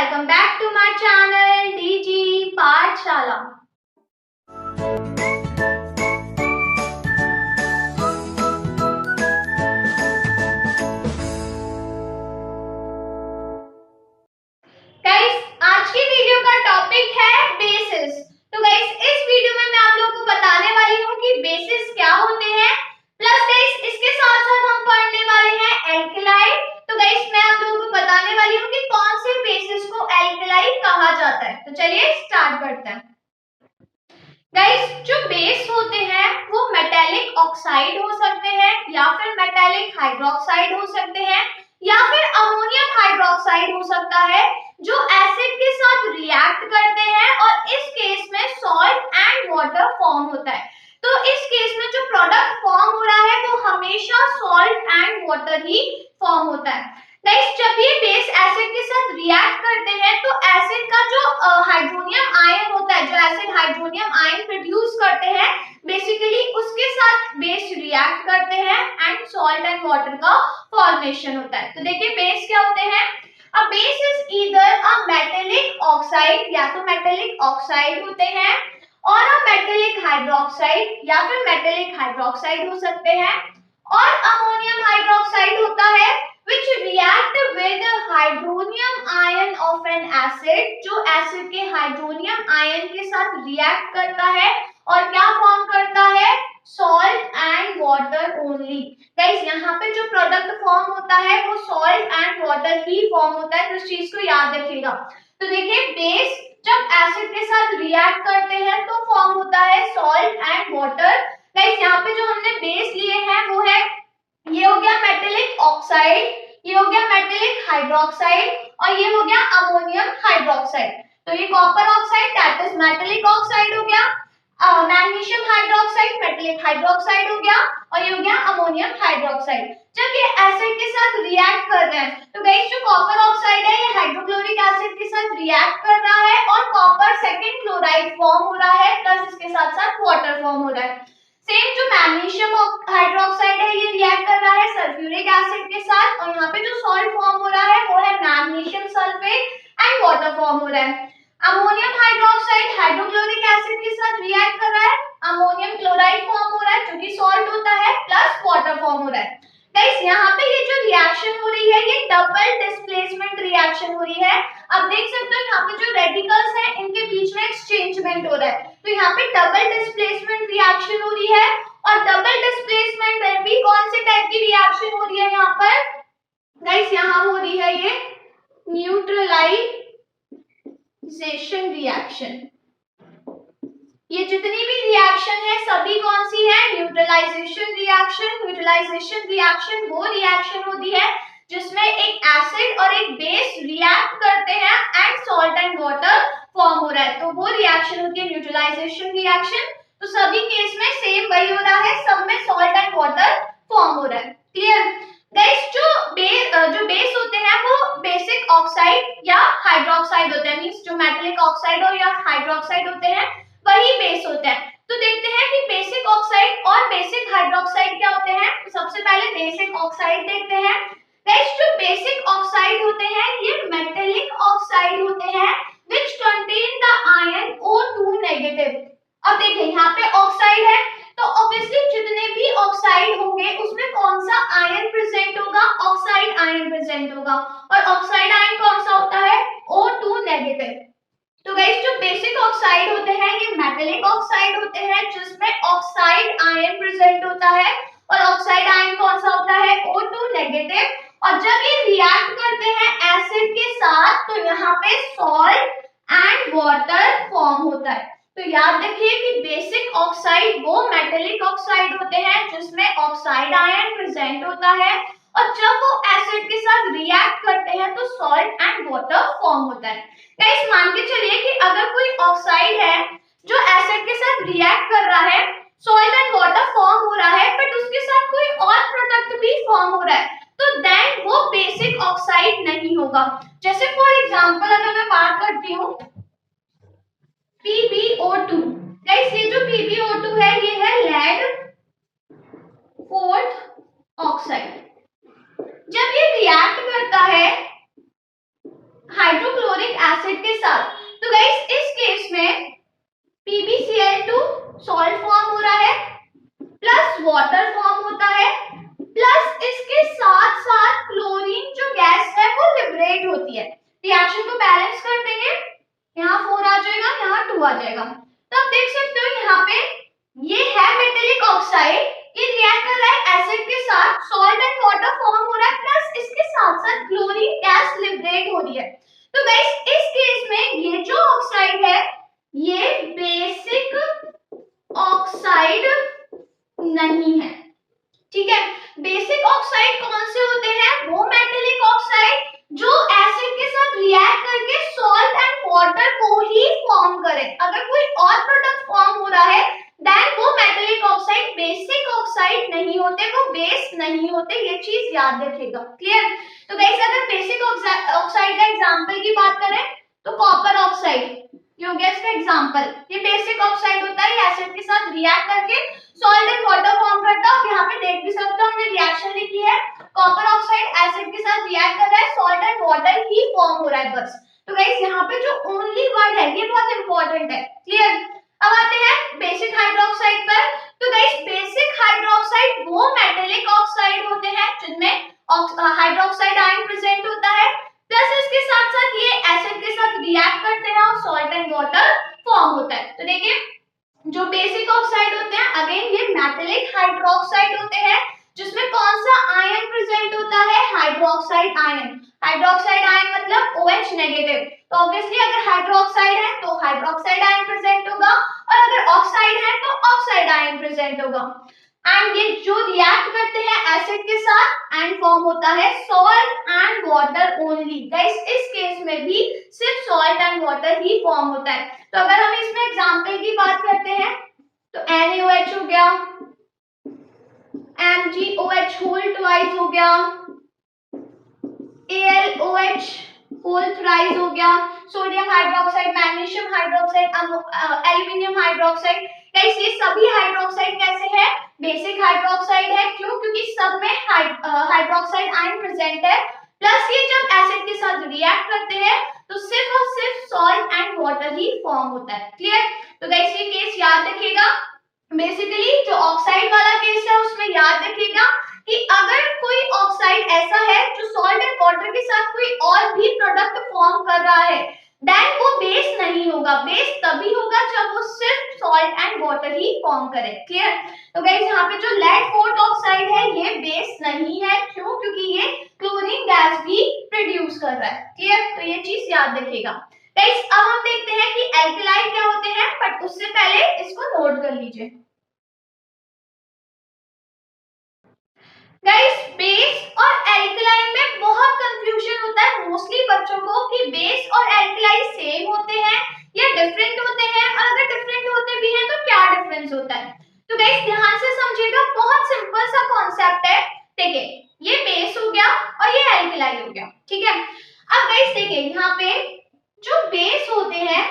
welcome back to my channel DG पाठशाला। Guys आज की वीडियो का टॉपिक है बेसिस। तो गाइस इस वीडियो में मैं आप लोगों को बताने वाली हूँ कि बेसिस क्या होते हैं, प्लस गाइस इसके साथ साथ हम पढ़ने वाले हैं एल्कलाइड। तो गाइस मैं आप लोगों को बताने वाली हूँ कि कौन से बेसिस को एल्कलाइड कहा जाता है। तो चलिए स्टार्ट करते हैं। गाइस जो बेस होते हैं वो मेटेलिक ऑक्साइड हो सकते हैं या फिर मेटेलिक हाइड्रोक्साइड हो सकते हैं या फिर अमोनियम हाइड्रोक्साइड हो सकता है, जो एसिड के साथ रिएक्ट करते हैं और इस केस में सॉल्ट एंड वाटर फॉर्म होता है। तो इस केस में जो प्रोडक्ट फॉर्म हो रहा है वो हमेशा salt and water he form होता है। गाइस जब ये बेस एसिड के साथ रिएक्ट करते हैं तो एसिड का जो हाइड्रोनियम आयन होता है, जो एसिड हाइड्रोनियम आयन प्रोड्यूस करते हैं, बेसिकली उसके साथ बेस रिएक्ट करते हैं एंड सॉल्ट एंड वाटर का फॉर्मेशन होता है। तो देखिए बेस क्या होते हैं। A base is either a metallic oxide, या तो मेटेलिक ऑक्साइड होते हैं, और अ मेटेलिक हाइड्रोक्साइड या फिर मेटेलिक हाइड्रोक्साइड हो सकते हैं, और अमोनियम हाइड्रोक्साइड होता है which react with hydronium ion of an acid, जो एसिड के हाइड्रोनियम आयन के साथ रिएक्ट करता है और क्या फॉर्म करता है, salt and water only. Guys यहाँ पे जो प्रोडक्ट फॉर्म होता है वो salt and water he form होता है, तो इस चीज को याद रखिएगा। तो देखिए बेस जब एसिड के साथ रिएक्ट करते हैं तो फॉर्म होता है सॉल्ट एंड वाटर। गाइस यहाँ पे जो हमने बेस लिए हैं वो है, ये हो गया मेटेलिक ऑक्साइड, ये हो गया मेटेलिक हाइड्रोक्साइड और ये हो गया अमोनियम हाइड्रोक्साइड। तो ये copper oxide that is metallic oxide हो गया, मैग्नीशियम हाइड्रोक्साइड मेटेलिक हाइड्रोक्साइड हो गया, और ये हो गया अमोनियम हाइड्रोक्साइड। जब ये एसिड के साथ रिएक्ट कर रहे हैं तो गाइस जो कॉपर ऑक्साइड है ये हाइड्रोक्लोरिक एसिड के साथ रिएक्ट कर रहा है और कॉपर सेकंड क्लोराइड फॉर्म हो रहा है, प्लस इसके साथ साथ वाटर फॉर्म हो रहा है। सेम जो मैग्नीशियम हाइड्रोक्साइड है ये रिएक्ट कर रहा है सल्फ्यूरिक एसिड के साथ, और यहाँ पे जो सॉल्ट फॉर्म हो रहा है वो है magnesium sulphate and water form हो रहा है। अमोनियम हाइड्रोक्साइड हाइड्रोक्लोरिक एसिड के साथ रिएक्ट कर रहा है, अमोनियम क्लोराइड फॉर्म हो रहा है जो कि सॉल्ट होता है, प्लस वाटर फॉर्म हो रहा है। गाइस यहाँ पे ये जो रिएक्शन हो रही है ये डबल डिस्प्लेसमेंट रिएक्शन हो रही है। अब देख सकते हो यहाँ पे जो रेडिकल्स हैं इनके बीच में एक्सचेंजमेंट हो रहा है, तो यहाँ पे डबल डिस्प्लेसमेंट रिएक्शन हो रही है। और डबल डिस्प्लेसमेंट में भी कौन से टाइप की रिएक्शन हो रही है यहाँ पर, गाइस यहाँ हो रही है ये न्यूट्रलाइजेशन रिएक्शन। ये जितनी भी रिएक्शन है सभी कौन सी है, न्यूट्रलाइजेशन रिएक्शन। न्यूट्रलाइजेशन रिएक्शन वो रिएक्शन होती है जिसमें एक एसिड और एक बेस रिएक्ट करते हैं and salt and water form हो रहा है, तो वो रिएक्शन होती है न्यूट्रलाइजेशन रिएक्शन। तो सभी केस में सेम वही हो रहा है, सब में सॉल्ट एंड वाटर फॉर्म हो रहा है। Clear guys. जो बेस होते हैं वो बेसिक ऑक्साइड या हाइड्रोक्साइड होते हैं, मींस जो मेटेलिक ऑक्साइड और या हाइड्रोक्साइड होते हैं वही बेस होते हैं। तो देखते हैं कि बेसिक ऑक्साइड और बेसिक हाइड्रोक्साइड क्या होते हैं। तो सबसे पहले बेसिक ऑक्साइड देखते हैं। गाइस जो बेसिक ऑक्साइड होते हैं ये मेटेलिक ऑक्साइड होते हैं which contain the ion O2 negative. अब देखिए यहाँ पे ऑक्साइड है तो ऑब्वियसली जितने भी ऑक्साइड होंगे उसमें कौन सा आयन प्रेजेंट होगा, ऑक्साइड आयन प्रेजेंट होगा, और ऑक्साइड आयन कौन सा होता है, O2 नेगेटिव। तो गाइस जो बेसिक ऑक्साइड होते हैं ये मेटेलिक ऑक्साइड होते हैं जिसमें ऑक्साइड आयन प्रेजेंट होता है, और ऑक्साइड आयन कौन सा होता है, O2 नेगेटिव। और जब ये रिएक्ट करते हैं एसिड के साथ तो यहाँ पे सॉल्ट एंड वाटर फॉर्म होता है। तो याद रखिए कि बेसिक ऑक्साइड वो मेटेलिक ऑक्साइड होते हैं जिसमें ऑक्साइड आयन प्रेजेंट होता है, और जब वो एसिड के साथ रिएक्ट करते हैं तो सॉल्ट एंड वाटर फॉर्म होता है। गाइस मान के चलिए कि अगर कोई ऑक्साइड है जो एसिड के साथ रिएक्ट कर रहा है, सॉल्ट एंड वाटर फॉर्म हो रहा है, बट उसके साथ कोई और प्रोडक्ट भी फॉर्म हो रहा है, तो देन वो बेसिक ऑक्साइड नहीं होगा। जैसे फॉर एग्जांपल अगर मैं बात करती हूँ PbO2, गाइस ये जो PbO2 है ये है लेड फोर्थ ऑक्साइड। जब ये रिएक्ट करता है हाइड्रोक्लोरिक याद रखिएगा। क्लियर? तो गाइस अगर बेसिक ऑक्साइड का एग्जांपल की बात करें तो कॉपर ऑक्साइड, ये हो गया इसका एग्जांपल। ये बेसिक ऑक्साइड होता है, ये एसिड के साथ रिएक्ट करके सॉल्ट एंड वाटर फॉर्म करता है। यहाँ पे देख भी सकते हो हमने रिएक्शन लिखी है, कॉपर ऑक्साइड एसिड के साथ रिएक्ट कर रहा है, salt and water he form हो रहा है बस। तो गाइस यहाँ पे जो ओनली वर्ड है ये बहुत इंपॉर्टेंट है। क्लियर? अब आते हैं बेसिक हाइड्रोक्साइड पर। तो गाइस बेसिक हाइड्रोक्साइड वो मेटेलिक ऑक्साइड होते हैं जिनमें हाइड्रोक्साइड आयन प्रेजेंट होता है, प्लस इसके साथ साथ ये एसिड के साथ रिएक्ट करते हैं और सॉल्ट एंड वाटर फॉर्म होता है। तो देखिए जो बेसिक ऑक्साइड होते हैं अगेन ये मेटेलिक हाइड्रोक्साइड होते हैं जिसमें कौन सा आयन प्रेजेंट होता है, हाइड्रोक्साइड आयन। हाइड्रोक्साइड आयन मतलब OH नेगेटिव, तो ऑब्वियसली अगर हाइड्रोक्साइड है तो हाइड्रोक्साइड आयन प्रेजेंट होगा और अगर ऑक्साइड है तो ऑक्साइड आयन प्रेजेंट होगा। एंड ये जो रिएक्ट करते हैं एसिड के साथ एंड फॉर्म होता है salt and water only. Guys इस केस में भी सिर्फ salt and water he form होता है। तो अगर हम इसमें एग्जांपल की बात करते हैं तो NaOH हो गया, MgOH होल ट्वाइस हो गया, AlOH होल थ्राइस हो गया, sodium hydroxide, magnesium hydroxide, aluminium hydroxide. Guys ये सभी हाइड्रोक्साइड कैसे है, बेसिक हाइड्रोक्साइड है। क्यों? क्योंकि सब में हाइड्रोक्साइड आयन प्रेजेंट है, प्लस ये जब एसिड के साथ रिएक्ट करते हैं तो सिर्फ और सिर्फ salt and water he form होता है। क्लियर? तो गाइस ये केस याद रखिएगा। बेसिकली जो ऑक्साइड वाला केस है उसमें याद रखिएगा कि अगर कोई ऑक्साइड ऐसा है जो सॉल्ट एंड वाटर के साथ कोई और भी प्रोडक्ट फॉर्म कर रहा है देन वो बेस नहीं होगा। बेस तभी होगा जब वो सिर्फ salt and water he form करे। क्लियर? तो गाइस यहाँ पे जो लेड फोर्थ ऑक्साइड है ये बेस नहीं है। क्यों? क्योंकि ये क्लोरीन गैस भी प्रोड्यूस कर रहा है। क्लियर? तो ये चीज याद रखिएगा। गाइस अब हम देखते हैं कि एल्कलाइन क्या होते हैं, बट उससे पहले इसको नोट कर लीजिए। गाइस बेस और एल्कलाइन में बहुत कंफ्यूजन होता है मोस्टली बच्चों को कि बेस और एल्कलाइन सेम होते हैं या डिफरेंट होते हैं, और अगर डिफरेंट होते भी हैं तो क्या डिफरेंस होता है। तो गाइस ध्यान से समझिएगा, बहुत सिंपल सा कॉन्सेप्ट है। देखिए ये बेस हो गया और ये एल्कलाइन हो गया, ठीक है। अब गाइस देखिए यहाँ पे जो बेस होते हैं,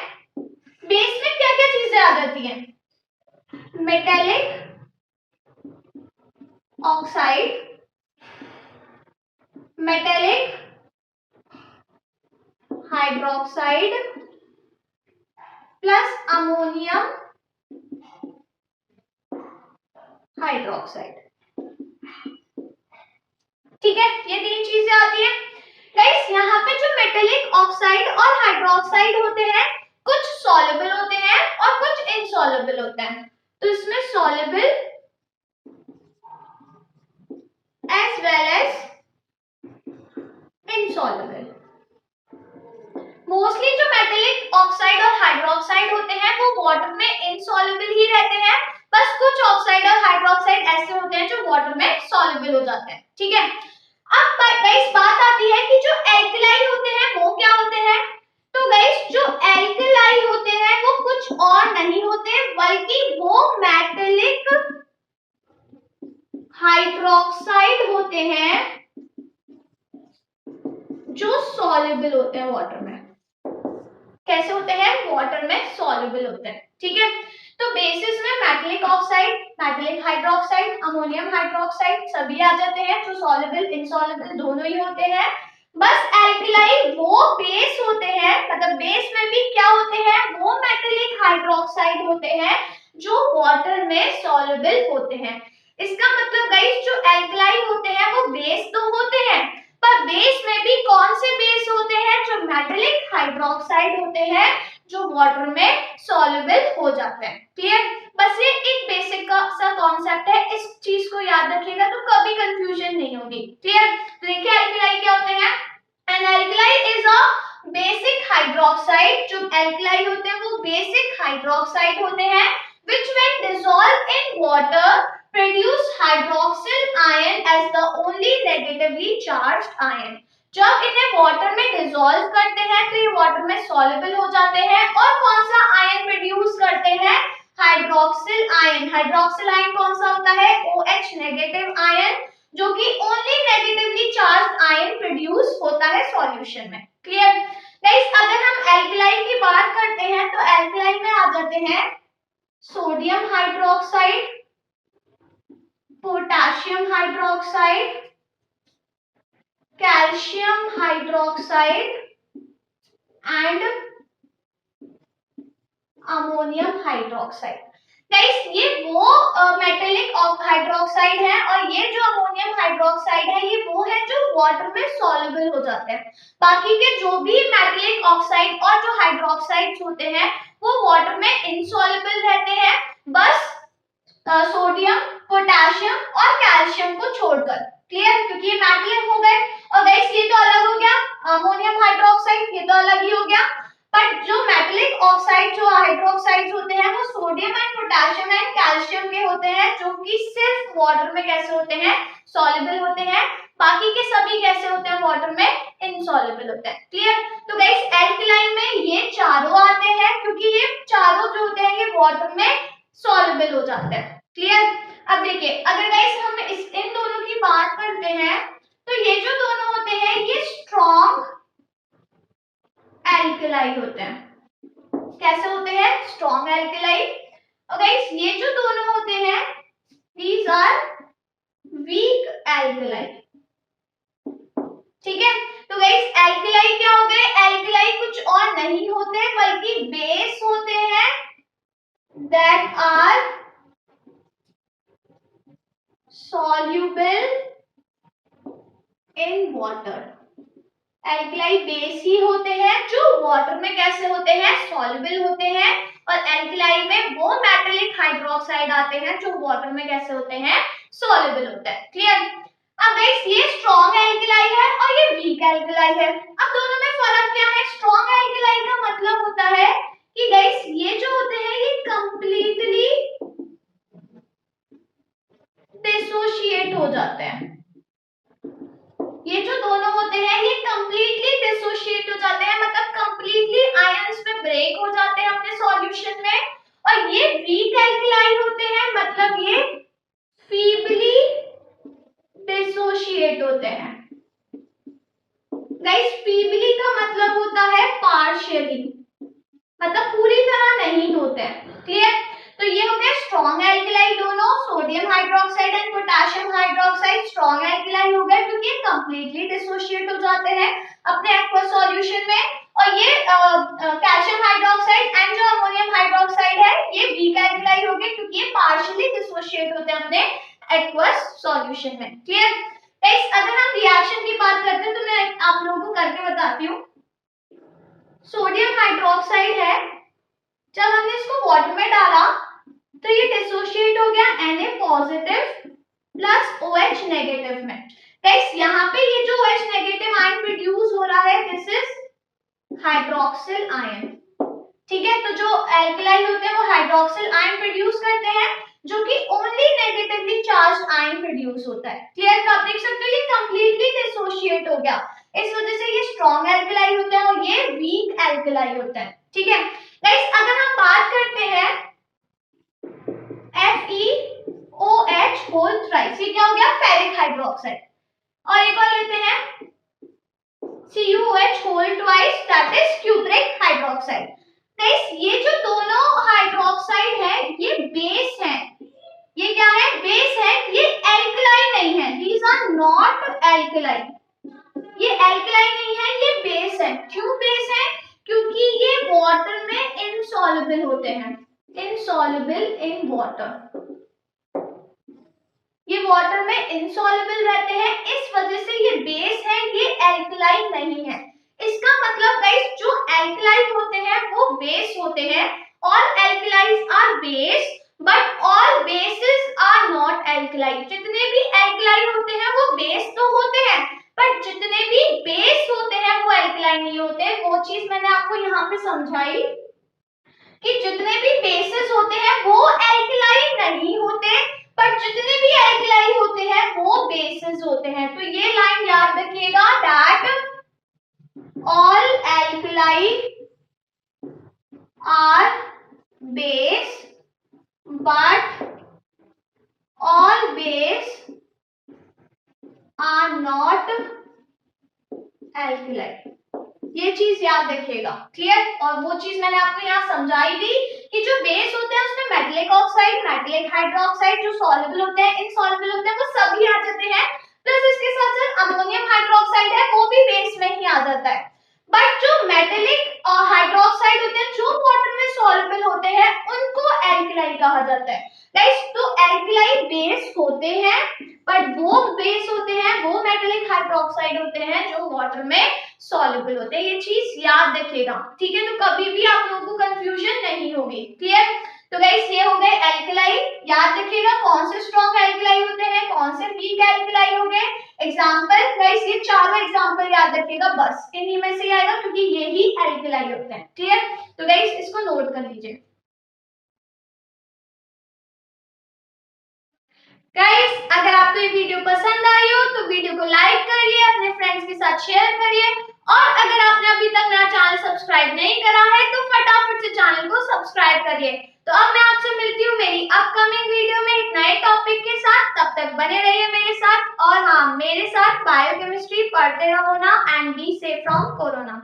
बेस में क्या क्या चीजें आ जाती हैं, metallic oxide, metallic hydroxide plus ammonium hydroxide, ठीक है। ये तीन चीजें आती हैं। गाइस यहाँ पे जो मेटेलिक ऑक्साइड और हाइड्रोक्साइड होते हैं कुछ सॉल्युबल होते हैं और कुछ इनसॉल्युबल होते हैं। तो इसमें soluble as well as insoluble. Mostly जो मेटेलिक ऑक्साइड और हाइड्रोक्साइड होते हैं वो वाटर में इनसॉल्युबल ही रहते हैं, बस कुछ ऑक्साइड और हाइड्रोक्साइड ऐसे होते हैं जो वाटर में सॉल्युबल हो जाते हैं, ठीक है। अब गाइस बात आती है कि जो एल्कलाइन होते हैं वो क्या होते हैं। तो गाइस जो एल्कलाइन होते हैं वो कुछ और नहीं होते बल्कि वो मेटेलिक हाइड्रोक्साइड होते हैं जो सॉल्युबल होते हैं वाटर में। कैसे होते हैं, वाटर में सॉल्युबल होते हैं, ठीक है। तो बेसिस में metallic oxide, metallic hydroxide, ammonium hydroxide सभी आ जाते हैं जो सॉल्युबल इनसॉल्युबल दोनों ही होते हैं। बस एल्कलाइन वो बेस होते हैं, मतलब बेस में भी क्या होते हैं, वो मेटेलिक हाइड्रोक्साइड होते हैं जो वाटर में सॉल्युबल होते हैं। इसका मतलब गाइस जो एल्कलाइन होते हैं वो बेस तो होते हैं, पर बेस में भी कौन से बेस होते हैं, जो मेटेलिक हाइड्रोक्साइड होते हैं जो वाटर में सॉल्युबल हो जाते हैं। क्लियर? बस ये एक बेसिक सा कॉन्सेप्ट है, इस चीज को याद रखिएगा तो कभी कंफ्यूजन नहीं होगी। क्लियर? तो देखिए एल्कलाइन क्या होते हैं। An alkaline is a basic hydroxide. जो एल्कलाइन होते हैं वो बेसिक हाइड्रोक्साइड होते हैं which when dissolved in water produce hydroxyl ion as the only negatively charged ion। जब इन्हें वाटर में डिसॉल्व करते हैं तो ये वाटर में सॉल्युबल हो जाते हैं और कौन सा आयन प्रोड्यूस करते हैं, हाइड्रोक्सिल आयन। हाइड्रोक्सिल आयन कौन सा होता है, OH नेगेटिव आयन जो कि only negatively charge ion produce होता है सॉल्यूशन में। Clear guys? अगर हम एल्कलाई की बात करते हैं तो एल्कलाई में आ जाते हैं sodium hydroxide, potassium hydroxide, calcium hydroxide and ammonium hydroxide. Guys ये वो मेटेलिक हाइड्रोक्साइड है और ये जो अमोनियम हाइड्रोक्साइड है ये वो है जो वाटर में सॉल्युबल हो जाते हैं। बाकी के जो भी मेटेलिक ऑक्साइड और जो हाइड्रोक्साइड्स होते हैं वो वाटर में इनसॉल्युबल रहते हैं, बस सोडियम, पोटेशियम और कैल्शियम को छोड़कर। क्लियर? क्योंकि ये मेटल हो गए। और गाइस ये तो अलग हो गया, अमोनियम हाइड्रोक्साइड ये तो अलग ही हो गया। पर जो मेटेलिक ऑक्साइड जो हाइड्रोक्साइड्स होते हैं वो sodium and potassium and calcium के होते हैं, जो कि सिर्फ वाटर में कैसे होते हैं, सॉल्युबल होते हैं। बाकी के सभी कैसे होते हैं, वाटर में इनसॉल्युबल होते हैं। क्लियर? तो गाइस एल्कलाइन में ये चारों आते हैं क्योंकि ये चारों जो होते हैं ये वाटर में सॉल्युबल हो जाते हैं। क्लियर? अब देखिए अगर गाइस हम इन दोनों की बात करते हैं तो ये जो दोनों होते हैं ये स्ट्रॉन्ग एल्कलाई होते हैं। कैसे होते हैं? Strong alkali. और गाइस ये जो दोनों होते हैं दीज आर वीक एल्कलाई। ठीक है? तो गाइस एल्कलाई क्या हो गए? एल्कलाई कुछ और नहीं होते बल्कि बेस होते हैं that are soluble in water। Alkali base ही होते हैं जो वाटर में कैसे होते हैं, सॉल्युबल होते हैं। और एल्कलाई में वो मेटेलिक हाइड्रोक्साइड आते हैं जो वाटर में कैसे होते हैं, सॉल्युबल होते हैं। क्लियर? अब गाइस ये स्ट्रॉन्ग एल्कलाई है और ये वीक एल्कलाई है। अब दोनों में फर्क क्या है? स्ट्रॉन्ग एल्कलाई का मतलब होता है कि गाइस ये जो होते हैं ये कंप्लीटली डिसोशिएट हो जाते हैं। ये जो दोनों होते हैं ये कंप्लीटली डिसोशिएट हो जाते हैं, मतलब कंप्लीटली आयंस में ब्रेक हो जाते हैं अपने सॉल्यूशन में। और ये वीक एल्कलाई होते हैं, मतलब ये फीबली डिसोशिएट होते हैं। गाइस फीबली का मतलब होता है पार्शियली, मतलब पूरी तरह नहीं होते हैं। क्लियर? तो ये हो गया स्ट्रॉन्ग एल्कलाई, दोनों sodium hydroxide and potassium hydroxide strong alkali हो गए क्योंकि ये कंप्लीटली डिसोशिएट हो जाते हैं अपने एक्वस सॉल्यूशन में। और ये कैल्शियम हाइड्रोक्साइड एंड जो अमोनियम हाइड्रोक्साइड है ये वीक एल्कलाई हो गए क्योंकि ये पार्शियली डिसोशिएट होते हैं अपने एक्वस सॉल्यूशन में। क्लियर? गाइस अगर हम रिएक्शन की बात करते हैं तो मैं आप लोगों को करके बताती हूँ। सोडियम हाइड्रोक्साइड है, जब हमने इसको वाटर में डाला तो ये डिसोशिएट हो गया Na positive plus OH negative में। गाइस यहाँ पे ये जो OH नेगेटिव आयन प्रोड्यूस हो रहा है दिस इज हाइड्रोक्सिल आयन। ठीक है? तो जो एल्कलाई होते हैं वो हाइड्रोक्सिल आयन प्रोड्यूस करते हैं जो कि only negatively charged ion produce होता है। क्लियर? तो आप देख सकते हो ये कंप्लीटली डिसोशिएट हो गया, इस वजह से ये स्ट्रॉन्ग एल्कलाई होते हैं और ये वीक एल्कलाई होते हैं। ठीक है गाइस? अगर हम बात करते हैं FeOH होल थ्राइस, ये क्या हो गया? Ferric hydroxide. और एक और लेते हैं CuOH whole twice that is cupric hydroxide. Guys ये जो दोनों हाइड्रोक्साइड है ये बेस है। ये क्या है? बेस है। ये एल्कलाई नहीं है, दीज आर नॉट एल्कलाई। ये एल्कलाई नहीं है, ये बेस है। क्यों बेस है? क्योंकि ये वाटर में इनसॉल्युबल होते हैं, इनसॉल्युबल इन वाटर। ये वाटर में इनसॉल्युबल रहते हैं, इस वजह से ये बेस है, ये एल्कलाई नहीं है। इसका मतलब गाइस जो एल्कलाई होते हैं वो बेस होते हैं। All alkalis are base but all bases are not alkali. जितने भी एल्कलाई होते हैं वो बेस तो होते हैं, पर जितने भी बेस होते हैं वो एल्कलाई नहीं होते। वो चीज मैंने आपको यहाँ पे समझाई कि जितने भी बेसेस होते हैं वो एल्कलाई नहीं होते, पर जितने भी एल्कलाई होते हैं वो बेसेस होते हैं। तो ये लाइन याद रखिएगा, that all alkali are base but all base are not alkaline. ये चीज याद रखिएगा, क्लियर। और वो चीज मैंने आपको यहाँ समझाई थी कि जो बेस होते हैं उसमें मेटलिक ऑक्साइड, मेटलिक हाइड्रोक्साइड जो सॉल्युबल होते हैं, इनसॉल्युबल होते हैं, वो सभी आ जाते हैं। प्लस इसके साथ साथ अमोनियम हाइड्रोक्साइड है वो भी बेस में ही आ जाता है। बट जो मेटलिक हाइड्रोक्साइड होते हैं जो वाटर में सॉल्युबल होते हैं उनको एल्कलाई कहा जाता है। गाइस तो एल्कलाई बेस होते हैं, बट वो बेस होते हैं, वो मेटलिक हाइड्रोक्साइड होते हैं जो वाटर में सॉल्युबल होते हैं। ये चीज याद रखिएगा, ठीक है। तो कभी भी आप लोगों को कंफ्यूजन नहीं होगी, क्लियर। तो गाइस ये हो गए एल्कलाई। याद रखिएगा कौन से स्ट्रॉन्ग एल्कलाई होते हैं, कौन से वीक एल्कलाई हो गए। एग्जांपल गाइस ये चारों एग्जांपल याद रखिएगा, बस इन्हीं में से आएगा क्योंकि ये ही एल्कलाई होते हैं, क्लियर। तो गाइस इसको नोट कर लीजिए। गाइस अगर आपको ये वीडियो पसंद आई हो तो वीडियो को लाइक करिए, अपने फ्रेंड्स के साथ शेयर करिए, और अगर आपने अभी तक मेरा चैनल सब्सक्राइब नहीं करा है तो फटाफट से चैनल को सब्सक्राइब करिए। तो अब मैं आपसे मिलती हूँ मेरी अपकमिंग वीडियो में एक नए टॉपिक के साथ। तब तक बने रहिए मेरे साथ, और हाँ मेरे साथ बायोकेमिस्ट्री पढ़ते रहो ना, and be safe from corona.